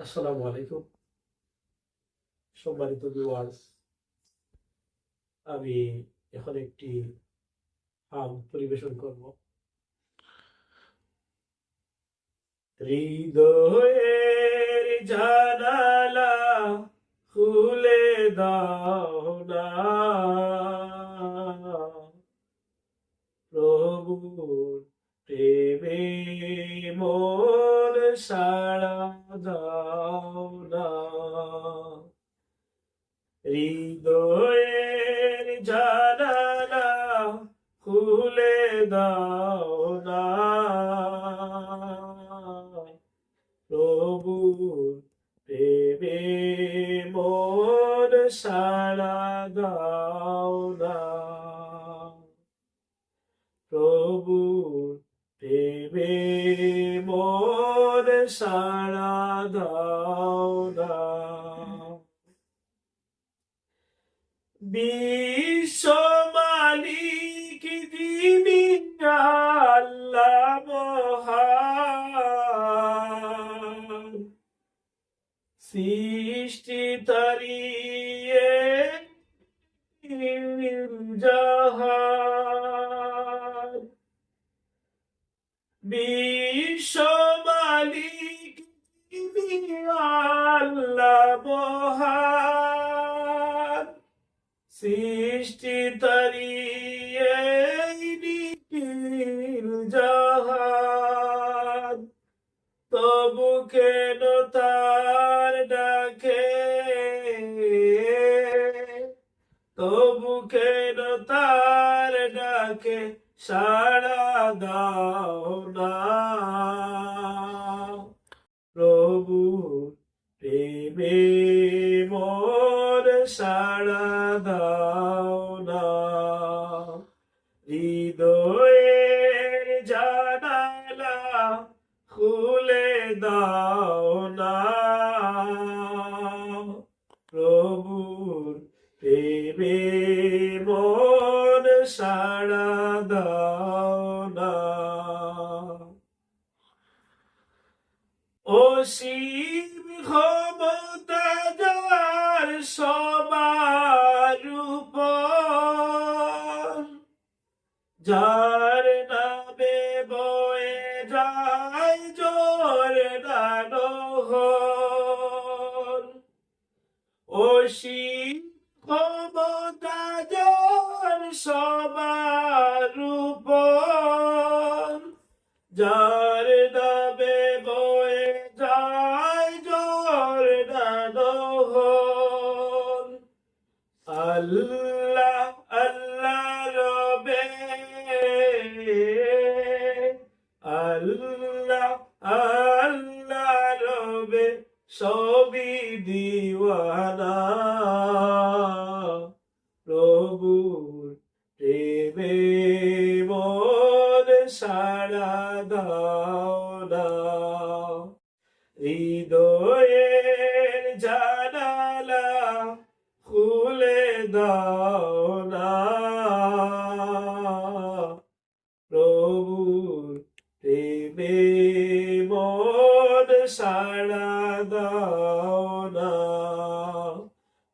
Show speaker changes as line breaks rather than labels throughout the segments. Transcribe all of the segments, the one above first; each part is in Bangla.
আসসালামু আলাইকুম। সম্মানিত ভিউয়ার্স, আমি এখন একটি পরিবেশন করব। হৃদয়ের জানালা খুলে দাও না, প্রভুর প্রেমে মন সাড়া দাও না। হৃদয়ের জানালা খুলে দাও না, প্রভুর প্রেমে মন সাড়া দাও না, প্রভুর প্রেমে মন সাড়া দাও না। বিশ্ব মালিক যিনি আল্লাহ মহান, সৃষ্টি তারিয়ে জাহান। বিশ্ব মালিক যিনি আল্লাহ মহান, সৃষ্টি তারিয়ে নিখিল জাহান। তবু কেন তার ডাকে, তবু কেন তার ডাকে সাড়া দাও না, প্রভু প্রেমে মন সাড়া দাও না। হৃদয়ের জানালা খুলে দাও না, প্রভুর প্রেমে মন সাড়া দাও না। অসীম ক্ষমতা যার সবার উপর, যার নামে বয়ে যায় জোরদার নহর। অসীম ক্ষমতা যার সবার উপর, যার নামে বয়ে যায় জোরদার নহর। আল্লাহ আল্লাহ রবে, আল্লাহ আল্লাহ রবে সবই দিওয়ানা, প্রভুর প্রেমে মন সাড়া দাও না। হৃদয়ের জানালা খুলে দাও না, প্রভুর প্রেমে মন সাড়া দাও না,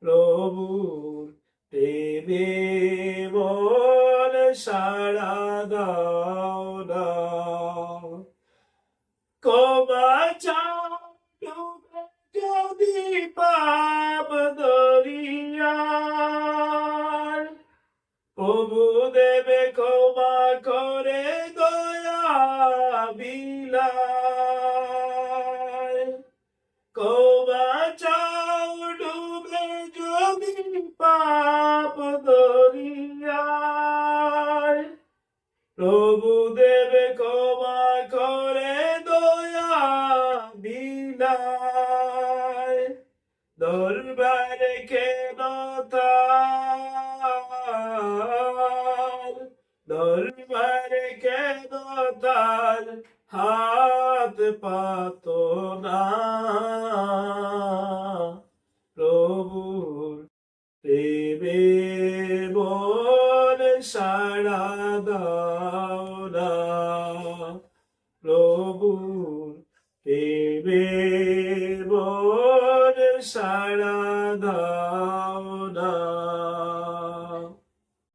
প্রভুর প্রেমে মন সাড়া দাও না। ক্ষমা চাও যদি পাপ দরিয়ার, প্রভু দেবে ক্ষমা করে দয়া বিলায়। ক্ষমা চাও ডুবে যদি পাপ দরিয়ায়, প্রভু দেবে ক্ষমা করে দয়া বিলায়। দরবারে কেন তার, দরবারে কেন তার হাত পাতো না, প্রভুর প্রেমে মন সাড়া দাও না, প্রভুর প্রেমে সাড়া দাও না।